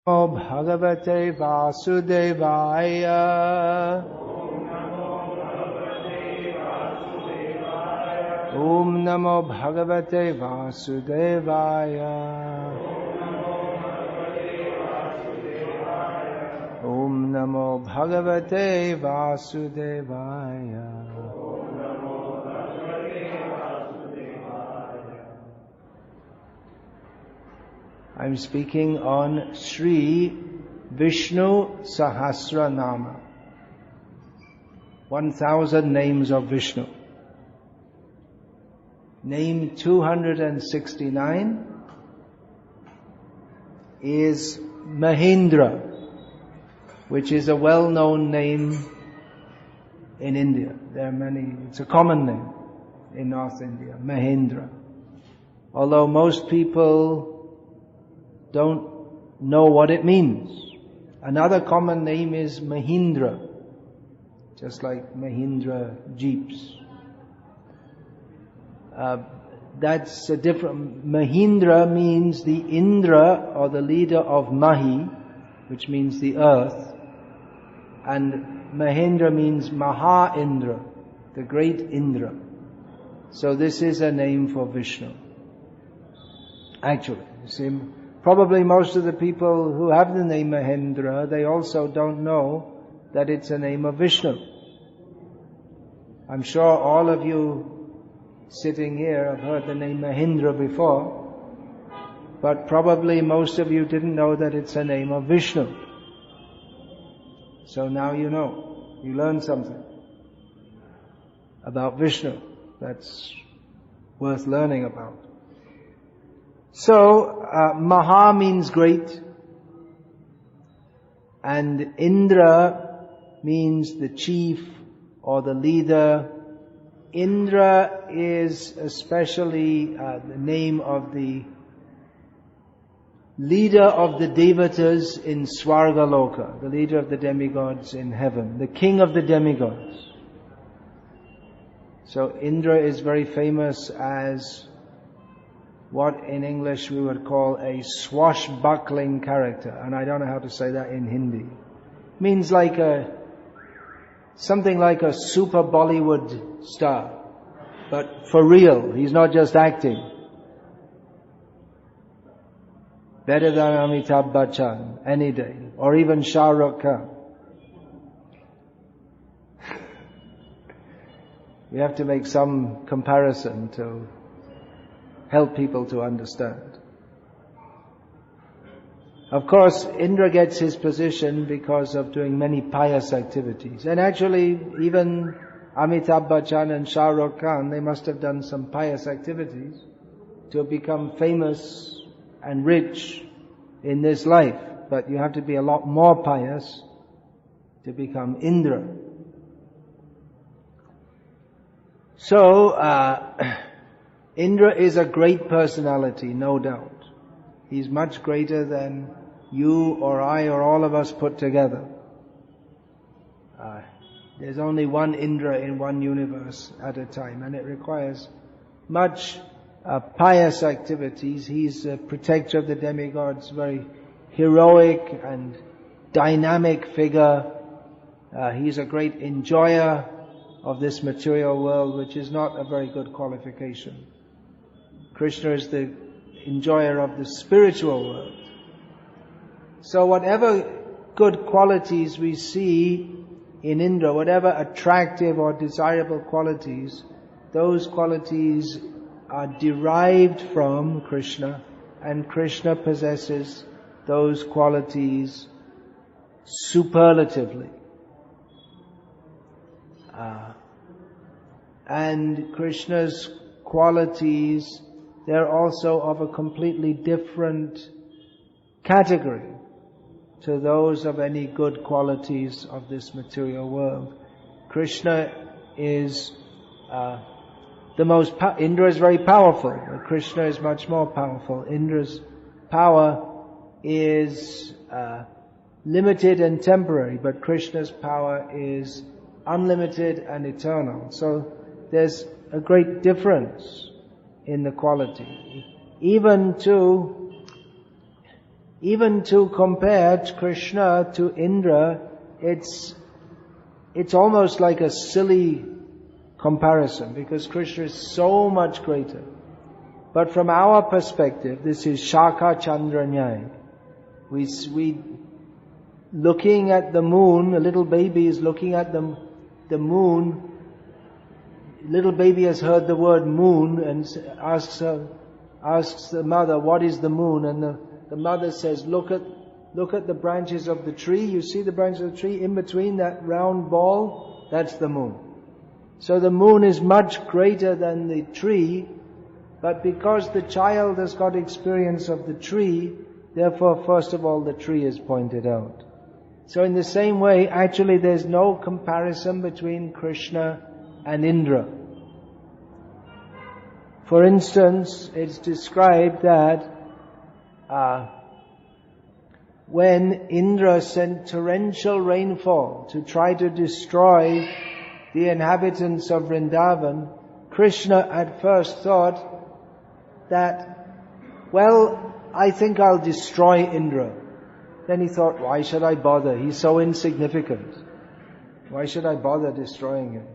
Bhagavate Vasudevaya. Om Namo Bhagavate Vasudevaya. Om Namo Bhagavate Vasudevaya. I'm speaking on Sri Vishnu Sahasranama. 1000 names of Vishnu. Name 269 is Mahendrah, which is a well-known name in India. There are many, it's a common name in North India, Mahendrah. Although most people don't know what it means. Another common name is Mahendrah, just like Mahindra Jeeps. That's a different. Mahendrah means the Indra or the leader of Mahi, which means the earth, and Mahendrah means Maha Indra, the great Indra. So this is a name for Vishnu. Actually, you see, probably most of the people who have the name Mahendrah, they also don't know that it's a name of Vishnu. I'm sure all of you sitting here have heard the name Mahendrah before, but probably most of you didn't know that it's a name of Vishnu. So now you know. You learned something about Vishnu that's worth learning about. So, Maha means great, and Indra means the chief or the leader. Indra is especially the name of the leader of the devatas in Svargaloka, the leader of the demigods in heaven, the king of the demigods. So Indra is very famous as what in English we would call a swashbuckling character, and I don't know how to say that in Hindi. It means like something like a super Bollywood star, but for real. He's not just acting. Better than Amitabh Bachchan any day, or even Shah Rukh Khan. We have to make some comparison to help people to understand. Of course, Indra gets his position because of doing many pious activities. And actually, even Amitabh Bachchan and Shah Rukh Khan, they must have done some pious activities to become famous and rich in this life. But you have to be a lot more pious to become Indra. So, Indra is a great personality, no doubt. He's much greater than you or I or all of us put together. There's only one Indra in one universe at a time, and it requires much pious activities. He's a protector of the demigods, very heroic and dynamic figure. He's a great enjoyer of this material world, which is not a very good qualification. Krishna is the enjoyer of the spiritual world. So whatever good qualities we see in Indra, whatever attractive or desirable qualities, those qualities are derived from Krishna, and Krishna possesses those qualities superlatively. And Krishna's qualities, they're also of a completely different category to those of any good qualities of this material world. Krishna is Indra is very powerful, but Krishna is much more powerful. Indra's power is limited and temporary, but Krishna's power is unlimited and eternal. So there's a great difference in the quality. Even to even to compare Krishna to Indra, it's almost like a silly comparison, because Krishna is so much greater. But from our perspective, this is Shaka Chandra Nyaya. We looking at the moon, a little baby is looking at the moon. Little baby has heard the word moon and asks the mother, what is the moon? And the mother says, look at the branches of the tree. You see the branches of the tree? In between that round ball, that's the moon. So the moon is much greater than the tree, but because the child has got experience of the tree, therefore first of all the tree is pointed out. So in the same way, actually there's no comparison between Krishna and Indra. For instance, it's described that when Indra sent torrential rainfall to try to destroy the inhabitants of Vrindavan, Krishna at first thought that, well, I think I'll destroy Indra. Then he thought, why should I bother? He's so insignificant. Why should I bother destroying him?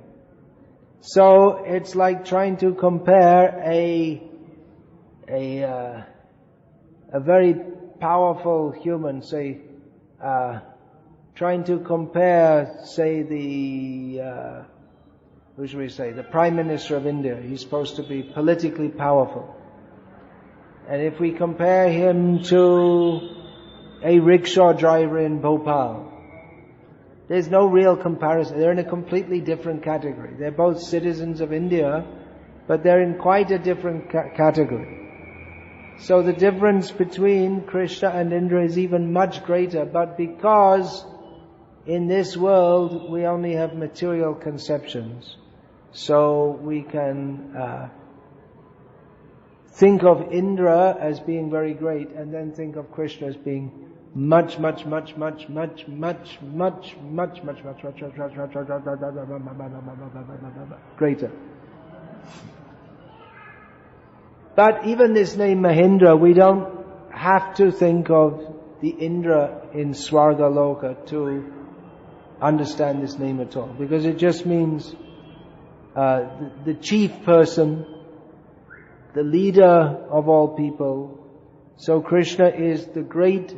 So it's like trying to compare a very powerful human, say, trying to compare, say, the Prime Minister of India. He's supposed to be politically powerful. And if we compare him to a rickshaw driver in Bhopal, there's no real comparison. They're in a completely different category. They're both citizens of India, but they're in quite a different category. So the difference between Krishna and Indra is even much greater, but because in this world we only have material conceptions, so we can think of Indra as being very great and then think of Krishna as being much greater. But even this name Mahendrah, we don't have to think of the Indra in Swargaloka to understand this name at all, because it just means the chief person, the leader of all people. So Krishna is the great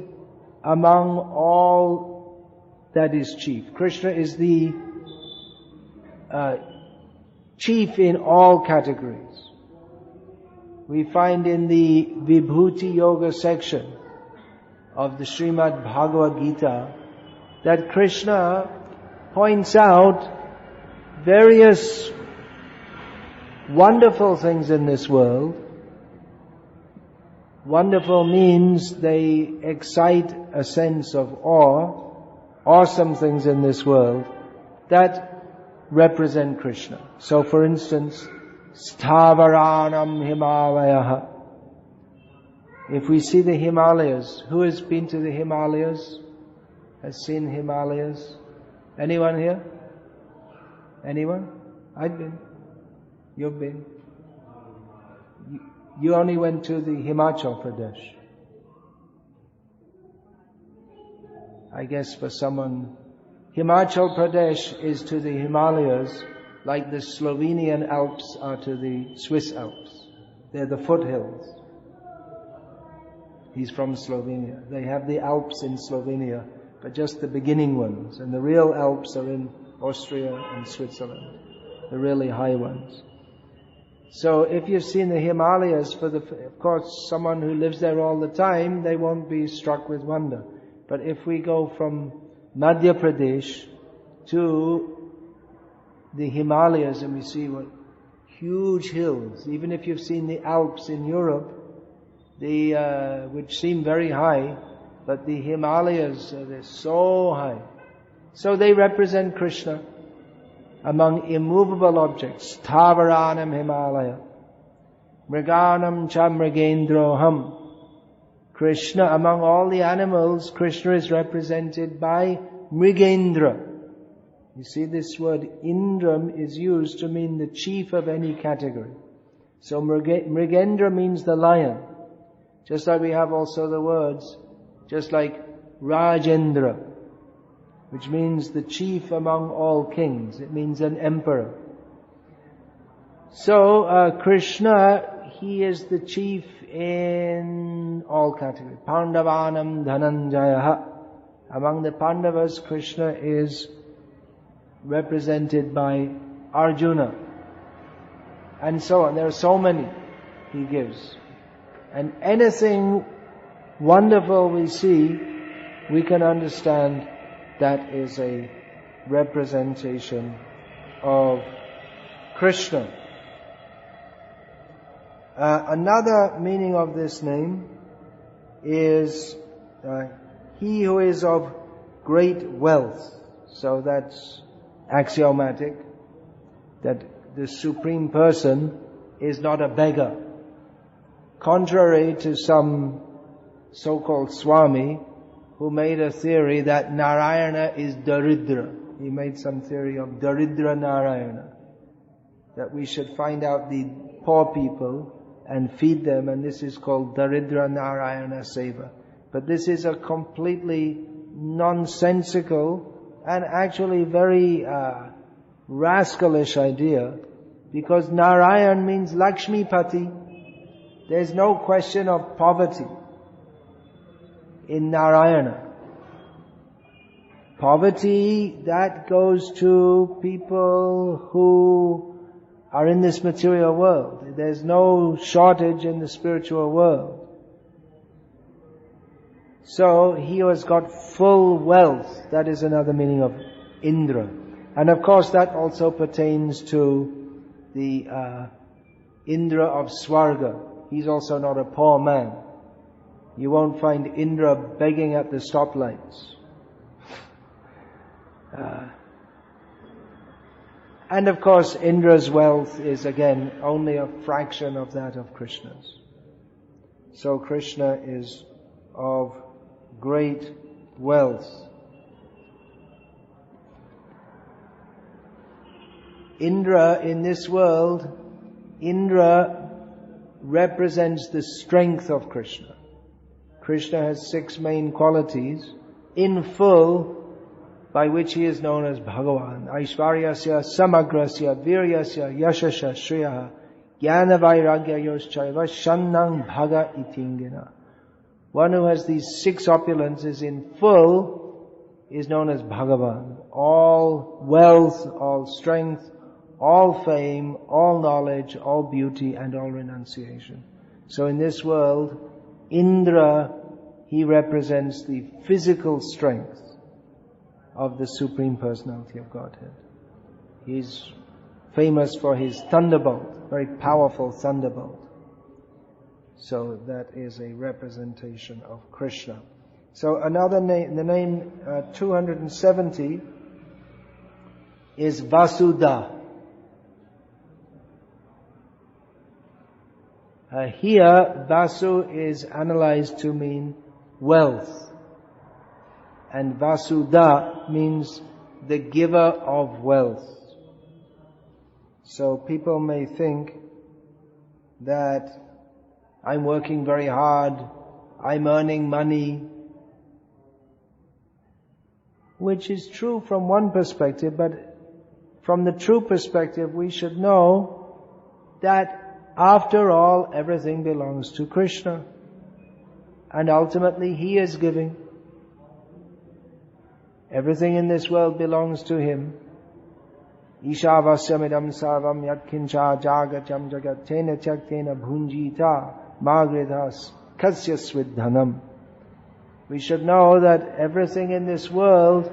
among all that is chief. Krishna is the chief in all categories. We find in the Vibhuti Yoga section of the Srimad Bhagavad Gita that Krishna points out various wonderful things in this world. Wonderful means they excite a sense of awe, awesome things in this world that represent Krishna. So for instance, Sthavaranam Himalayaha. If we see the Himalayas, who has been to the Himalayas? Has seen Himalayas? Anyone here? Anyone? I've been. You've been. You only went to the Himachal Pradesh. I guess for someone, Himachal Pradesh is to the Himalayas like the Slovenian Alps are to the Swiss Alps. They're the foothills. He's from Slovenia. They have the Alps in Slovenia, but just the beginning ones. And the real Alps are in Austria and Switzerland, the really high ones. So if you've seen the Himalayas, of course, someone who lives there all the time, they won't be struck with wonder. But if we go from Madhya Pradesh to the Himalayas and we see what huge hills, even if you've seen the Alps in Europe, which seem very high, but the Himalayas, they're so high. So they represent Krishna among immovable objects. Thavaranam Himalaya, Mriganam cha Mrigendroham. Krishna, among all the animals, Krishna is represented by Mrigendra. You see, this word Indram is used to mean the chief of any category. So Mrigendra means the lion. Just like we have also the words Just like Rajendra, which means the chief among all kings. It means an emperor. So Krishna, he is the chief in all categories. Pandavanam Dhananjayaha. Among the Pandavas, Krishna is represented by Arjuna. And so on. There are so many he gives. And anything wonderful we see, we can understand that is a representation of Krishna. Another meaning of this name is he who is of great wealth. So that's axiomatic, that the Supreme Person is not a beggar. Contrary to some so-called Swami who made a theory that Narayana is Daridra. He made some theory of Daridra Narayana, that we should find out the poor people and feed them, and this is called Daridra Narayana Seva. But this is a completely nonsensical and actually very rascalish idea, because Narayan means Lakshmipati. There's no question of poverty in Narayana. Poverty, that goes to people who are in this material world. There's no shortage in the spiritual world. So he has got full wealth. That is another meaning of Indra. And of course that also pertains to the Indra of Swarga. He's also not a poor man. You won't find Indra begging at the stoplights. And of course Indra's wealth is again only a fraction of that of Krishna's. So Krishna is of great wealth. Indra in this world, Indra represents the strength of Krishna. Krishna has 6 main qualities in full, by which he is known as Bhagavan. Aishvaryasya, Samagrasya, Viryasya, Yashasya, Shriyaha, Jnana Vairagya Yoschaiva, Shannang Bhaga Itingina. One who has these 6 opulences in full is known as Bhagavan. All wealth, all strength, all fame, all knowledge, all beauty, and all renunciation. So in this world, Indra, he represents the physical strength of the Supreme Personality of Godhead. He's famous for his thunderbolt, very powerful thunderbolt. So that is a representation of Krishna. So another name, the name 270 is Vasudah. Here, Vasu is analyzed to mean wealth. And Vasudah means the giver of wealth. So people may think that I'm working very hard, I'm earning money, which is true from one perspective, but from the true perspective we should know that after all, everything belongs to Krishna. And ultimately, He is giving. Everything in this world belongs to Him. Ishavasyamidam sarvam yatkincha jagacham jagat tena tyaktena bhunjita magridhas kasyasvidhanam. We should know that everything in this world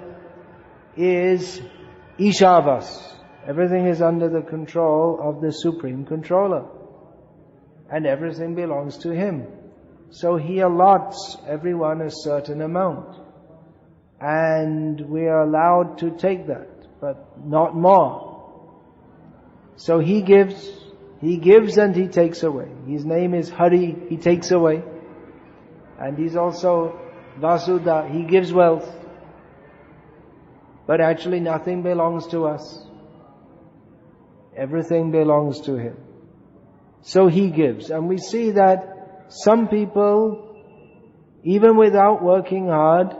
is Ishavas. Everything is under the control of the Supreme Controller. And everything belongs to Him. So He allots everyone a certain amount. And we are allowed to take that, but not more. So He gives and He takes away. His name is Hari, He takes away. And He's also Vasudah, He gives wealth. But actually nothing belongs to us. Everything belongs to Him. So He gives. And we see that some people even without working hard,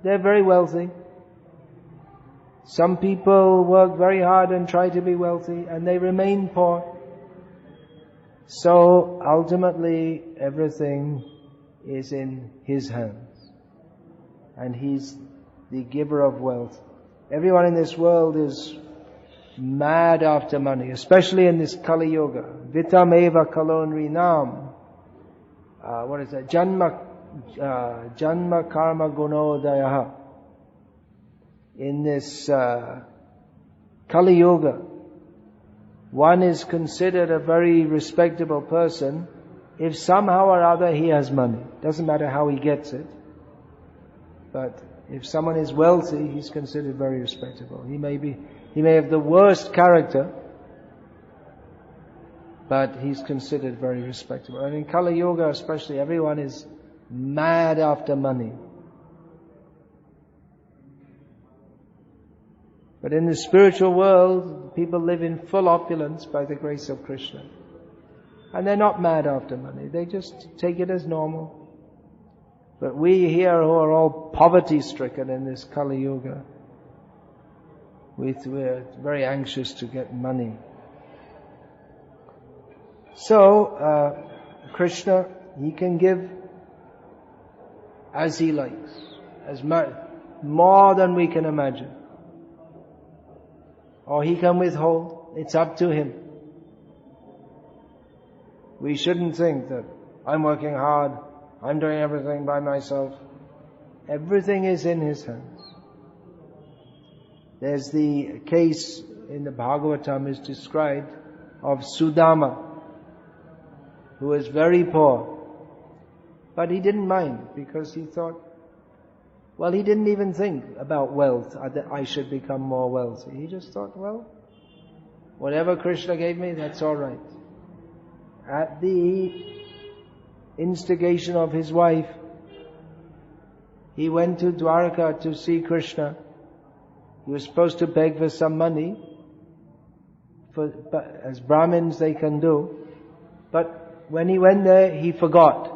they're very wealthy. Some people work very hard and try to be wealthy, and they remain poor. So ultimately, everything is in His hands, and He's the giver of wealth. Everyone in this world is mad after money, especially in this Kali Yuga. Vitameva kalonrinam. What is that? Janma karma gunodaya. In this Kali Yuga, one is considered a very respectable person if somehow or other he has money. Doesn't matter how he gets it. But if someone is wealthy, he's considered very respectable. He may have the worst character, but he's considered very respectable. And in Kali Yuga especially, everyone is mad after money. But in the spiritual world, people live in full opulence by the grace of Krishna. And they're not mad after money. They just take it as normal. But we here who are all poverty-stricken in this Kali Yuga, we're very anxious to get money. So, Krishna, He can give as He likes, as much, more than we can imagine. Or He can withhold. It's up to Him. We shouldn't think that I'm working hard, I'm doing everything by myself. Everything is in His hands. There's the case in the Bhagavatam is described of Sudama, who was very poor. But he didn't mind, because he thought, well, he didn't even think about wealth, that I should become more wealthy. He just thought, well, whatever Krishna gave me, that's all right. At the instigation of his wife, he went to Dwarka to see Krishna. He was supposed to beg for some money, as Brahmins they can do. But when he went there, he forgot.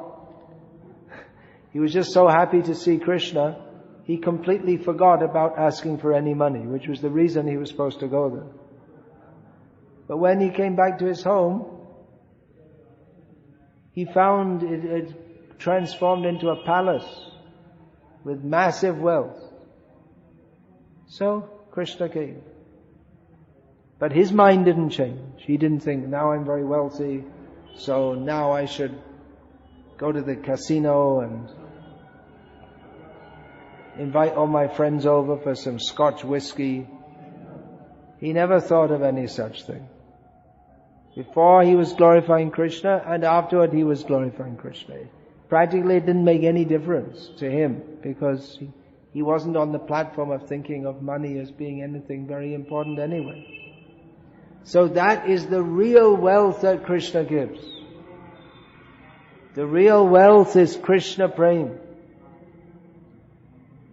He was just so happy to see Krishna, he completely forgot about asking for any money, which was the reason he was supposed to go there. But when he came back to his home, he found it transformed into a palace with massive wealth. So Krishna came. But his mind didn't change. He didn't think, now I'm very wealthy, so now I should go to the casino and invite all my friends over for some Scotch whiskey. He never thought of any such thing. Before he was glorifying Krishna, and afterward he was glorifying Krishna. Practically it didn't make any difference to him, because he wasn't on the platform of thinking of money as being anything very important anyway. So that is the real wealth that Krishna gives. The real wealth is Krishna Prem.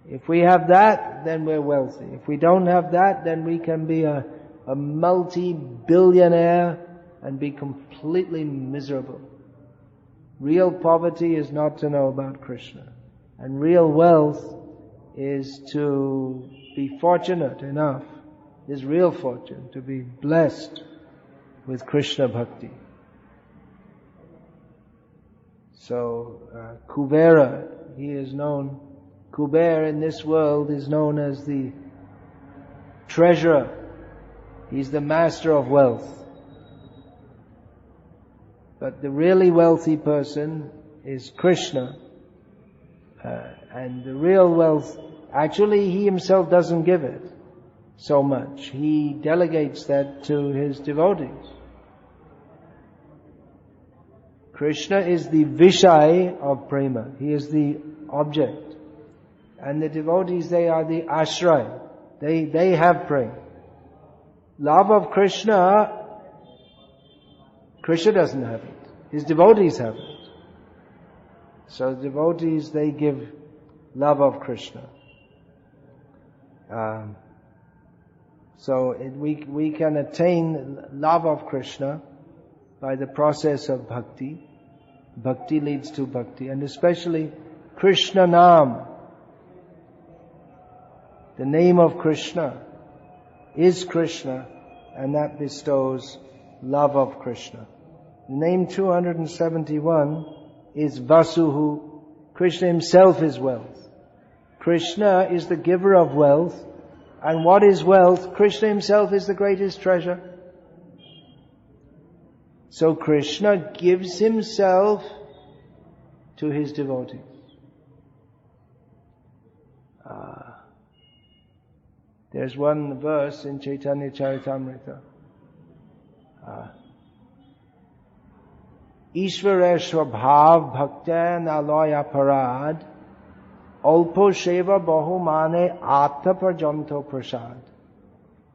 If we have that, then we're wealthy. If we don't have that, then we can be a multi-billionaire and be completely miserable. Real poverty is not to know about Krishna. And real wealth is to be fortunate enough, is real fortune, to be blessed with Krishna Bhakti. So, Kubera, he is known, Kuber in this world is known as the treasurer. He's the master of wealth. But the really wealthy person is Krishna. And the real wealth, actually he himself doesn't give it so much. He delegates that to his devotees. Krishna is the Vishai of Prema. He is the object. And the devotees, they are the Ashray. They have Prema. Love of Krishna, Krishna doesn't have it. His devotees have it. So the devotees, they give love of Krishna. We can attain love of Krishna by the process of bhakti. Bhakti leads to bhakti. And especially Krishna Nam. The name of Krishna is Krishna, and that bestows love of Krishna. Name 271 is Vasuh. Krishna himself is wealth. Krishna is the giver of wealth. And what is wealth? Krishna himself is the greatest treasure. So Krishna gives himself to his devotees. There's one verse in Chaitanya Charitamrita. Ishvara Swabhav Bhakta Naloya Parad Alpo Sheva Bahumane Atta Parjanto Prasad.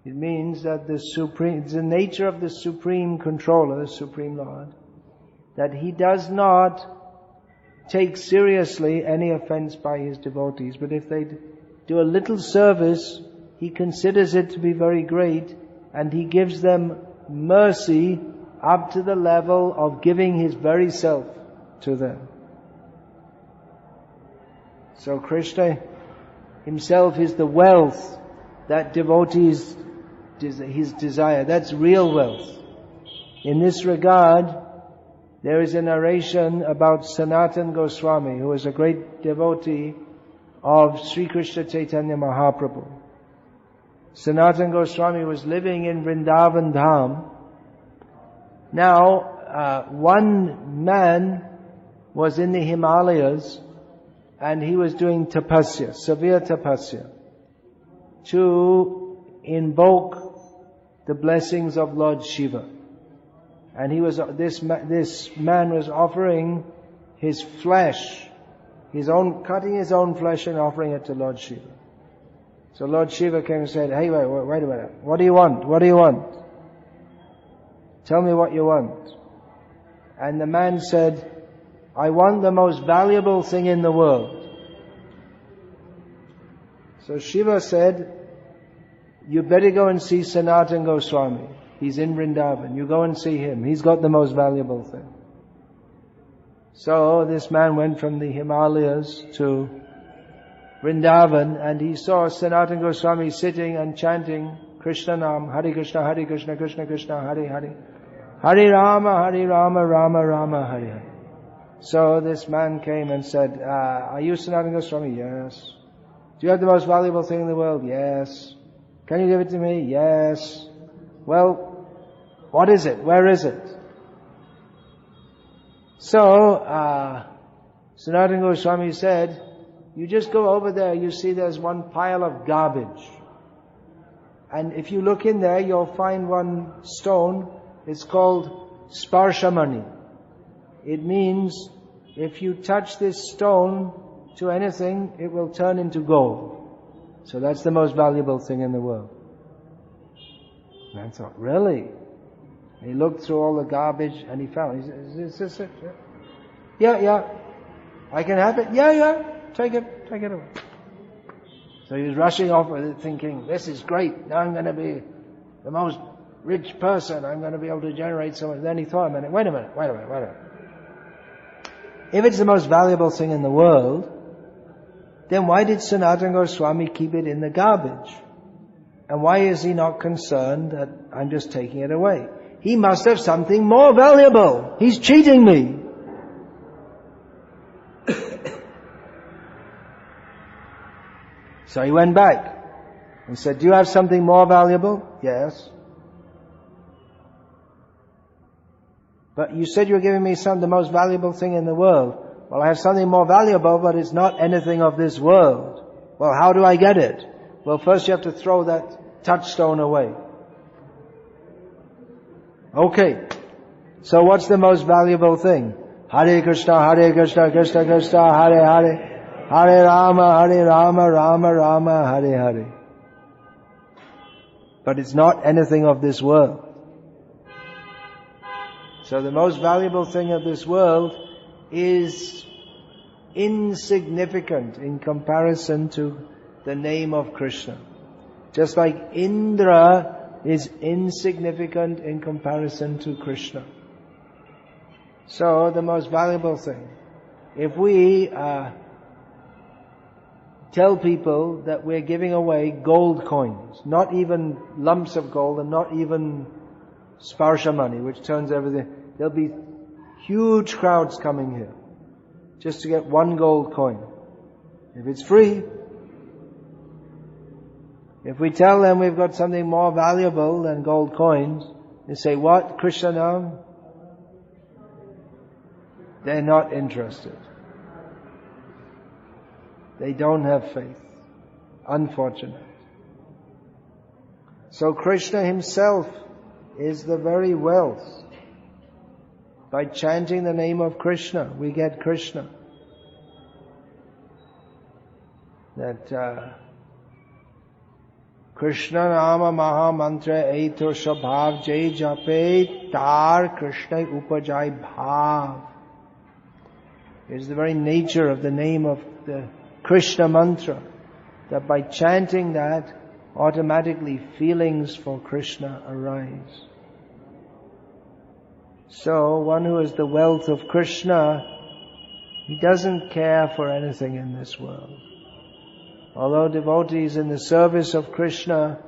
It means that it's the nature of the Supreme Controller, the Supreme Lord, that He does not take seriously any offense by His devotees, but if they do a little service, He considers it to be very great, and He gives them mercy up to the level of giving His very self to them. So Krishna himself is the wealth that devotees, his desire. That's real wealth. In this regard, there is a narration about Sanatana Goswami, who was a great devotee of Sri Krishna Chaitanya Mahaprabhu. Sanatana Goswami was living in Vrindavan Dham. Now, one man was in the Himalayas, and he was doing tapasya, severe tapasya, to invoke the blessings of Lord Shiva. And this man was offering his flesh, cutting his own flesh and offering it to Lord Shiva. So Lord Shiva came and said, "Hey, wait a minute. What do you want? What do you want? Tell me what you want." And the man said, "I want the most valuable thing in the world." So Shiva said, "You better go and see Sanatana Goswami. He's in Vrindavan. You go and see him. He's got the most valuable thing." So this man went from the Himalayas to Vrindavan, and he saw Sanatana Goswami sitting and chanting Krishna Nam, Hare Krishna, Krishna Krishna, Hare Hare, Hare Rama, Rama Rama, Hare Hare. So this man came and said, "Are you Sanatana Goswami?" "Yes." "Do you have the most valuable thing in the world?" "Yes." "Can you give it to me?" "Yes." "Well, what is it? Where is it?" So, Sanatana Goswami said, "You just go over there, you see there's one pile of garbage. And if you look in there, you'll find one stone. It's called Sparshamani. It means if you touch this stone to anything, it will turn into gold. So that's the most valuable thing in the world." And I thought, really? And he looked through all the garbage and he found it. "Is this it?" Yeah. "I can have it?" Yeah. Take it away. So he was rushing off with it thinking, "This is great. Now I'm going to be the most rich person. I'm going to be able to generate so much." Then he thought a minute, wait a minute. If it's the most valuable thing in the world, then why did Sanatana Goswami keep it in the garbage? And why is he not concerned that I'm just taking it away? He must have something more valuable. He's cheating me. So he went back and said, "Do you have something more valuable?" "Yes." "But you said you were giving me the most valuable thing in the world." "Well, I have something more valuable, but it's not anything of this world." "Well, how do I get it?" "Well, first you have to throw that touchstone away." "Okay, so what's the most valuable thing?" Hare Krishna, Krishna Krishna, Hare Hare, Hare Rama, Rama Rama, Hare Hare. But it's not anything of this world. So the most valuable thing of this world is insignificant in comparison to the name of Krishna. Just like Indra is insignificant in comparison to Krishna. So the most valuable thing. If we tell people that we're giving away gold coins, not even lumps of gold and not even sparsha money, which turns everything. There'll be huge crowds coming here just to get one gold coin. If it's free, if we tell them we've got something more valuable than gold coins, they say, what? Krishna Nam? They're not interested. They don't have faith. Unfortunate. So Krishna himself is the very wealth. By chanting the name of Krishna, we get Krishna. That Krishna Nama Maha Mantra Eito Shabhav Jai Jape Tar Krishna Upajai Bhav. It is the very nature of the name of the Krishna mantra, that by chanting that, automatically feelings for Krishna arise. So, one who has the wealth of Krishna, he doesn't care for anything in this world. Although devotees in the service of Krishna,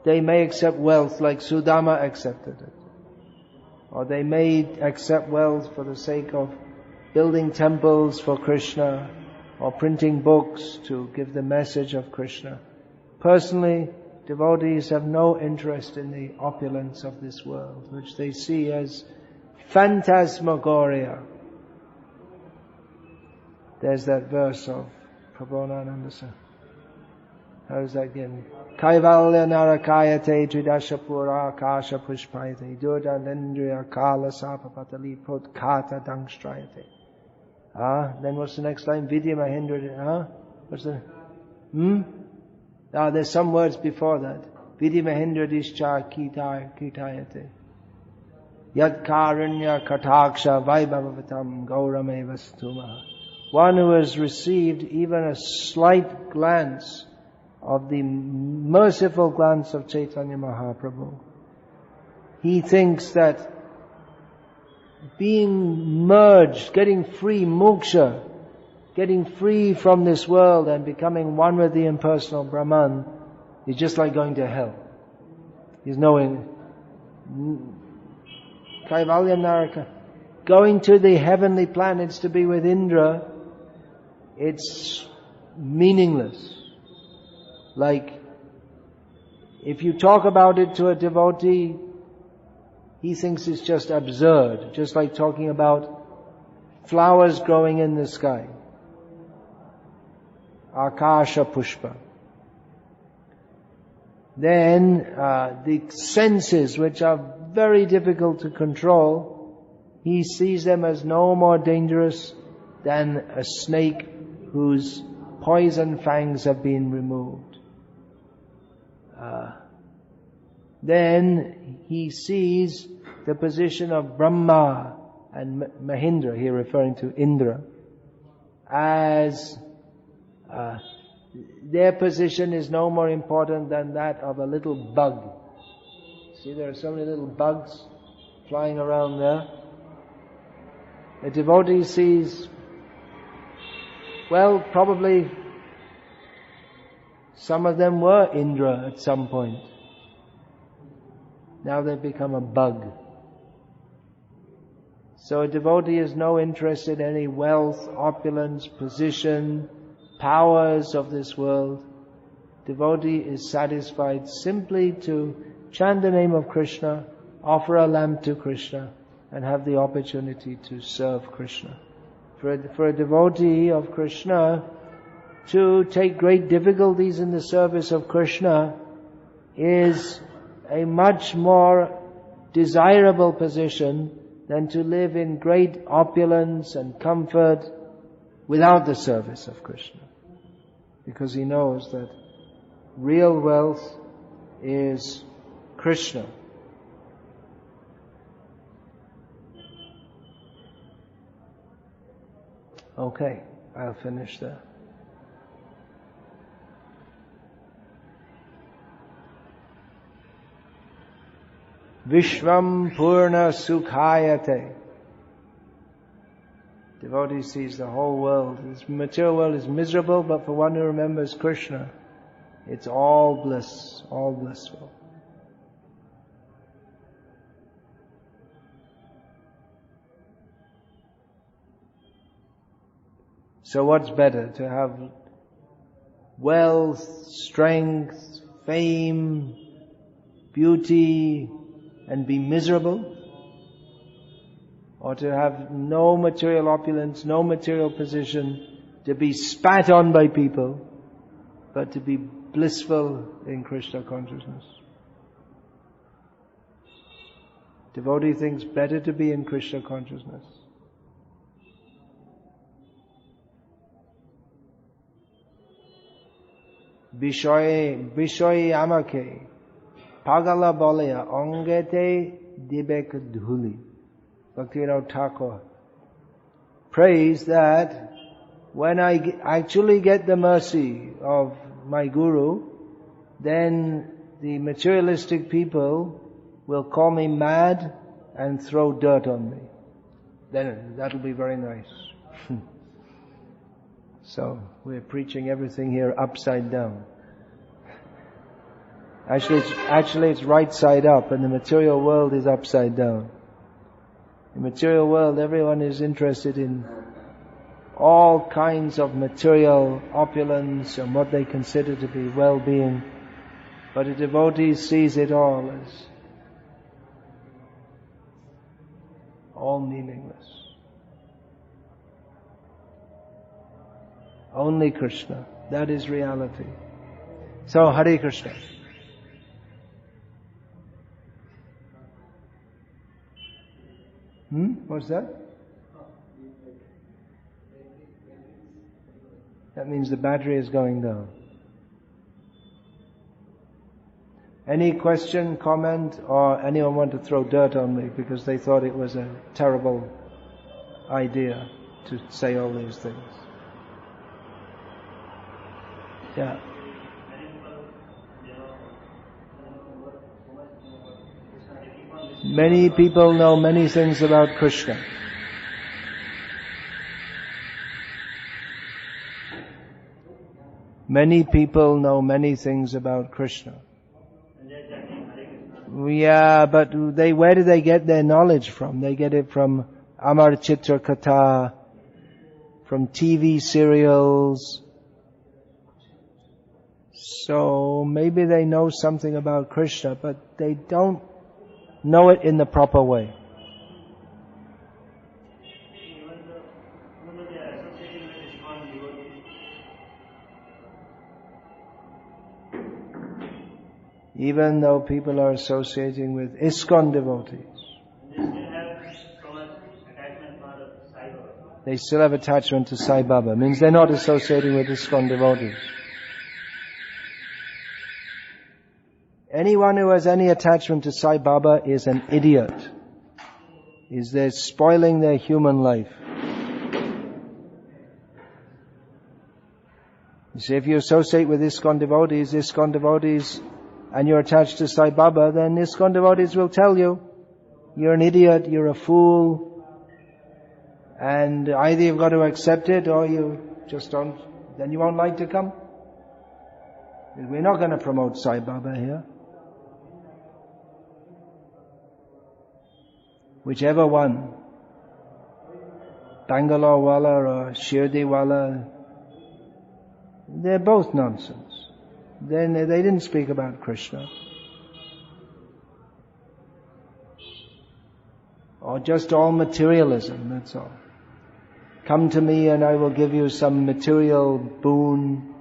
they may accept wealth like Sudama accepted it. Or they may accept wealth for the sake of building temples for Krishna, or printing books to give the message of Krishna. Personally, devotees have no interest in the opulence of this world, which they see as phantasmagoria. There's that verse of Prabhupada. How is that again? Kaivalya narakayate tridashapura akasha pushpayate durda lendriya kala sapapatali protkata dangstrayate. Then what's the next line? Vidya Mahendrah. What's the? There's some words before that. Vidya Mahendrah discha kitayate. Yat karanya kataksha vaibhavatam gaurameva stuma. One who has received even a slight glance of the merciful glance of Chaitanya Mahaprabhu, he thinks that being merged, getting free, moksha, getting free from this world and becoming one with the impersonal Brahman is just like going to hell. He's knowing Kaivalya Naraka, going to the heavenly planets to be with Indra, it's meaningless. Like, if you talk about it to a devotee, he thinks it's just absurd, just like talking about flowers growing in the sky. Akasha Pushpa. Then the senses, which are very difficult to control, he sees them as no more dangerous than a snake whose poison fangs have been removed. Then he sees the position of Brahma and Mahendrah, here referring to Indra, as their position is no more important than that of a little bug. See, there are so many little bugs flying around there. The devotee sees, well, probably some of them were Indra at some point. Now they've become a bug. So a devotee has no interest in any wealth, opulence, position, powers of this world. Devotee is satisfied simply to chant the name of Krishna, offer a lamp to Krishna, and have the opportunity to serve Krishna. For a devotee of Krishna, to take great difficulties in the service of Krishna is a much more desirable position than to live in great opulence and comfort without the service of Krishna. Because he knows that real wealth is Krishna. Okay, I'll finish there. Vishvam Purna Sukhayate. Devotee sees the whole world. This material world is miserable, but for one who remembers Krishna, it's all bliss, all blissful. So what's better? To have wealth, strength, fame, beauty, and be miserable? Or to have no material opulence, no material position, to be spat on by people, but to be blissful in Krishna consciousness? Devotee thinks better to be in Krishna consciousness. Bishoy amake pagala bolaya ongete dibek dhuli. Bhaktivinoda Thakur prays that when I actually get the mercy of my Guru, then the materialistic people will call me mad and throw dirt on me. Then that'll be very nice. So we're preaching everything here upside down. Actually it's right side up, and the material world is upside down. In the material world, everyone is interested in all kinds of material opulence and what they consider to be well-being. But a devotee sees it all as all meaningless. Only Krishna. That is reality. So, Hare Krishna. What's that? That means the battery is going down. Any question, comment, or anyone want to throw dirt on me because they thought it was a terrible idea to say all these things? Yeah. Many people know many things about Krishna. Many people know many things about Krishna. Yeah, but where do they get their knowledge from? They get it from Amar Chitra Katha, from TV serials. So maybe they know something about Krishna, but they don't know it in the proper way. Even though people are associating with ISKCON devotees, they still have attachment to Sai Baba. Means they're not associating with ISKCON devotees. Anyone who has any attachment to Sai Baba is an idiot. They're spoiling their human life. You see, if you associate with ISKCON devotees, and you're attached to Sai Baba, then ISKCON devotees will tell you, you're an idiot, you're a fool, and either you've got to accept it or you just don't, then you won't like to come. We're not going to promote Sai Baba here. Whichever one, Bangalore Wala or Shirdi Wala, they're both nonsense. Then they didn't speak about Krishna. Or just all materialism, that's all. Come to me and I will give you some material boon.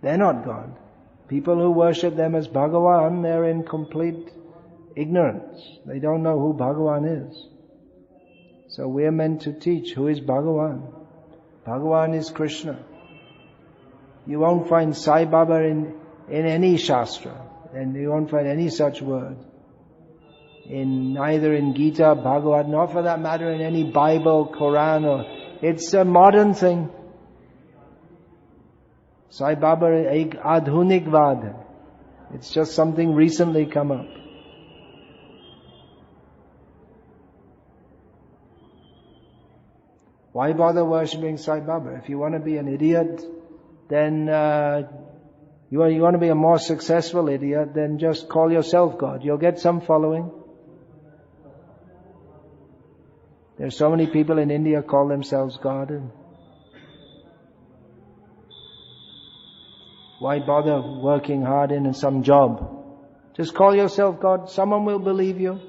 They're not God. People who worship them as Bhagavan, they're in complete ignorance. They don't know who Bhagavan is. So we're meant to teach who is Bhagavan. Bhagavan is Krishna. You won't find Sai Baba in any Shastra, and you won't find any such word. Neither in Gita, Bhagavad, nor for that matter in any Bible, Quran, it's a modern thing. Sai Baba ek adhunik vad. It's just something recently come up. Why bother worshipping Sai Baba? If you want to be an idiot, then you want to be a more successful idiot, then just call yourself God. You'll get some following. There's so many people in India call themselves God. And why bother working hard in some job? Just call yourself God. Someone will believe you.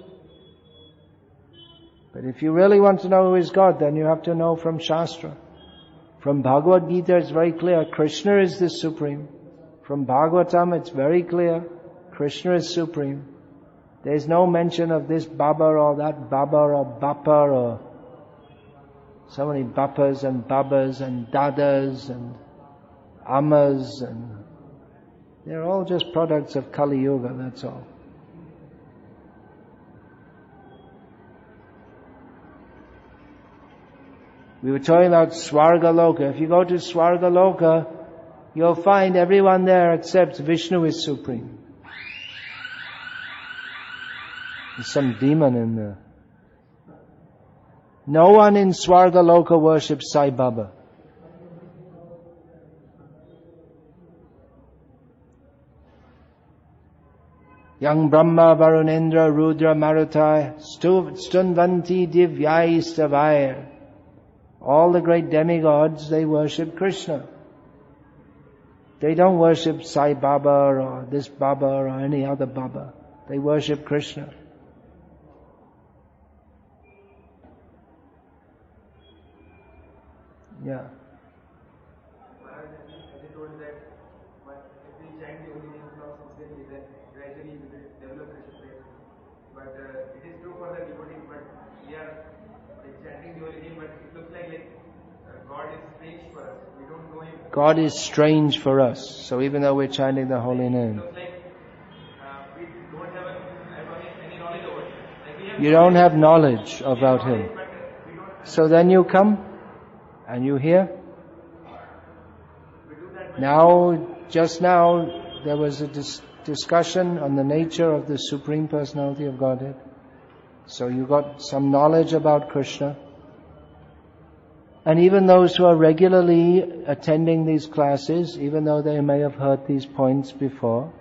But if you really want to know who is God, then you have to know from Shastra. From Bhagavad Gita it's very clear, Krishna is the Supreme. From Bhagavatam it's very clear, Krishna is Supreme. There's no mention of this Baba or that Baba or Bappa or so many Bappas and Babas and Dadas and Ammas, and they're all just products of Kali Yuga, that's all. We were talking about Swargaloka. If you go to Swargaloka, you'll find everyone there accepts Vishnu is supreme. There's some demon in there. No one in Swargaloka worships Sai Baba. Yang Brahma, Varunendra, Rudra, Marutai, Stunvanti Divyai Stavaya. All the great demigods, they worship Krishna. They don't worship Sai Baba or this Baba or any other Baba. They worship Krishna. Yeah. God is strange for us. So even though we're chanting the holy name, you don't have knowledge about Him. So then you come and you hear. Just now, there was a discussion on the nature of the Supreme Personality of Godhead. So you got some knowledge about Krishna. And even those who are regularly attending these classes, even though they may have heard these points before,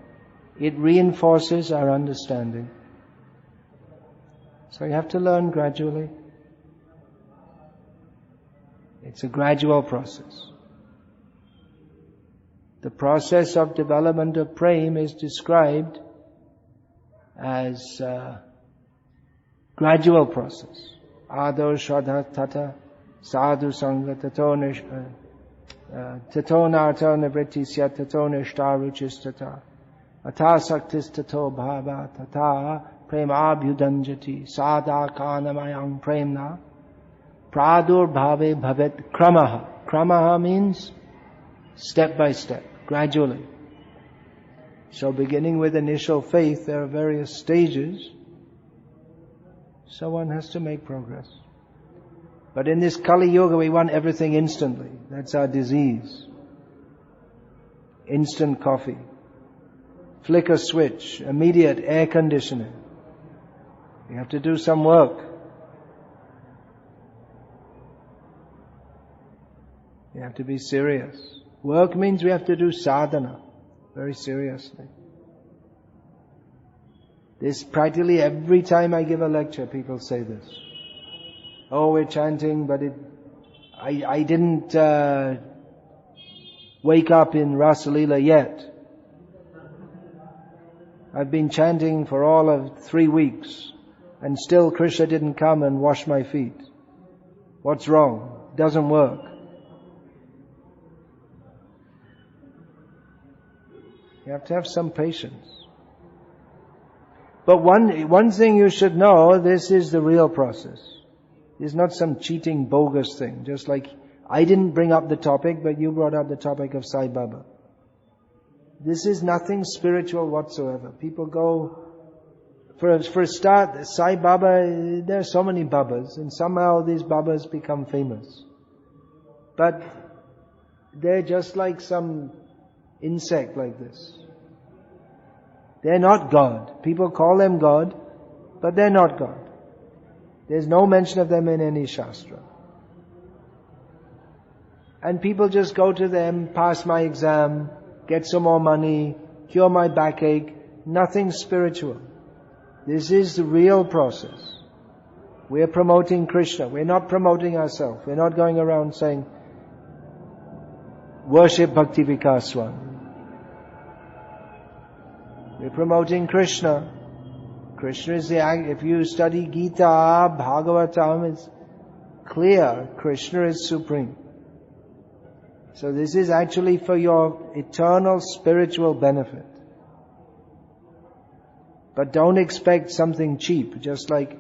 it reinforces our understanding. So you have to learn gradually. It's a gradual process. The process of development of prema is described as a gradual process. Ado Shraddha Tata Sadhu Sangha Tato Narto Nivrittisya Tato Nishta Ruchistata Ata Saktis Tato Bhava Tata Prema Abhyudanjati Sada Kanamayam Premna Pradur Bhave Bhavet Kramaha. Kramaha means step by step, gradually. So beginning with initial faith, there are various stages. So one has to make progress. But in this Kali Yuga, we want everything instantly. That's our disease. Instant coffee. Flick a switch. Immediate air conditioning. We have to do some work. We have to be serious. Work means we have to do sadhana very seriously. This practically every time I give a lecture, people say this. Oh, we're chanting, but I didn't wake up in Rasalila yet. I've been chanting for all of 3 weeks, and still Krishna didn't come and wash my feet. What's wrong? It doesn't work. You have to have some patience. But one thing you should know, this is the real process. It's not some cheating, bogus thing. Just like I didn't bring up the topic, but you brought up the topic of Sai Baba. This is nothing spiritual whatsoever. People go, for a start, Sai Baba, there are so many Babas, and somehow these Babas become famous. But they're just like some insect like this. They're not God. People call them God, but they're not God. There's no mention of them in any Shastra. and people just go to them, pass my exam, get some more money, cure my backache. Nothing spiritual. This is the real process. We are promoting Krishna. We're not promoting ourselves. We're not going around saying, worship Bhakti Vikasa Swami. We're promoting Krishna. Krishna is if you study Gita, Bhagavatam, it's clear Krishna is supreme. So this is actually for your eternal spiritual benefit. But don't expect something cheap, just like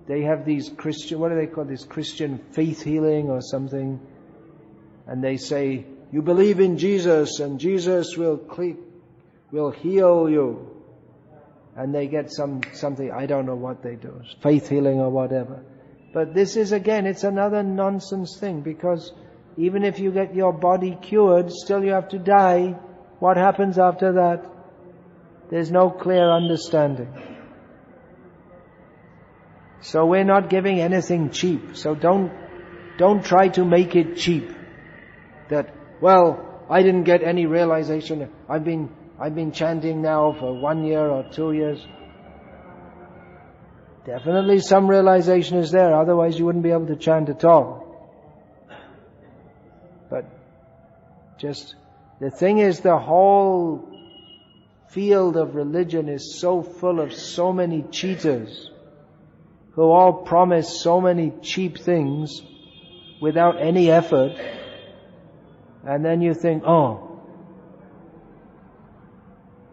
they have these Christian, what do they call this, Christian faith healing or something, and they say, you believe in Jesus and Jesus will heal you. And they get something, I don't know what they do, faith healing or whatever. But this is again, it's another nonsense thing, because even if you get your body cured, still you have to die. What happens after that? There's no clear understanding. So we're not giving anything cheap. So don't try to make it cheap. That, well, I didn't get any realization. I've been chanting now for 1 year or 2 years. Definitely some realization is there, otherwise you wouldn't be able to chant at all. But just, the thing is, the whole field of religion is so full of so many cheaters who all promise so many cheap things without any effort, and then you think, oh,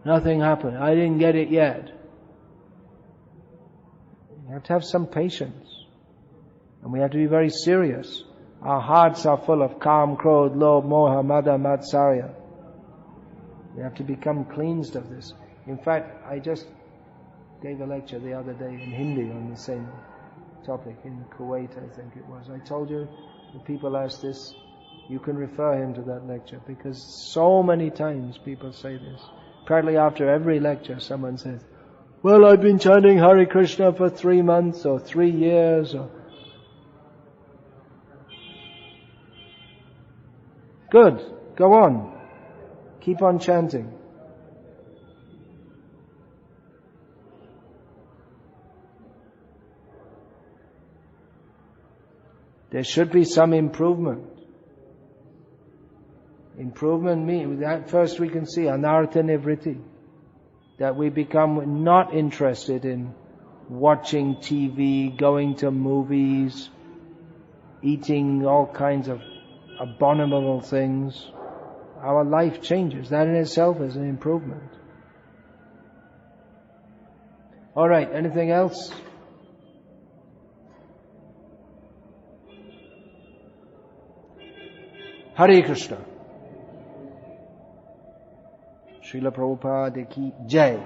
nothing happened, I didn't get it yet. You have to have some patience, and we have to be very serious. Our hearts are full of Kam, Krodh, Lobh, Moha, Mada, Matsarya. We have to become cleansed of this. In fact, I just gave a lecture the other day in Hindi on the same topic in Kuwait, I think it was. I told you, if people ask this, you can refer him to that lecture, because so many times people say this. Practically after every lecture someone says, well, I've been chanting Hare Krishna for 3 months or 3 years. Good, go on. Keep on chanting. There should be some improvement. Improvement means, that first we can see, anartha nivritti. That we become not interested in watching TV, going to movies, eating all kinds of abominable things. Our life changes. That in itself is an improvement. Alright, anything else? Hare Krishna. Srila Prabhupada ki Jai.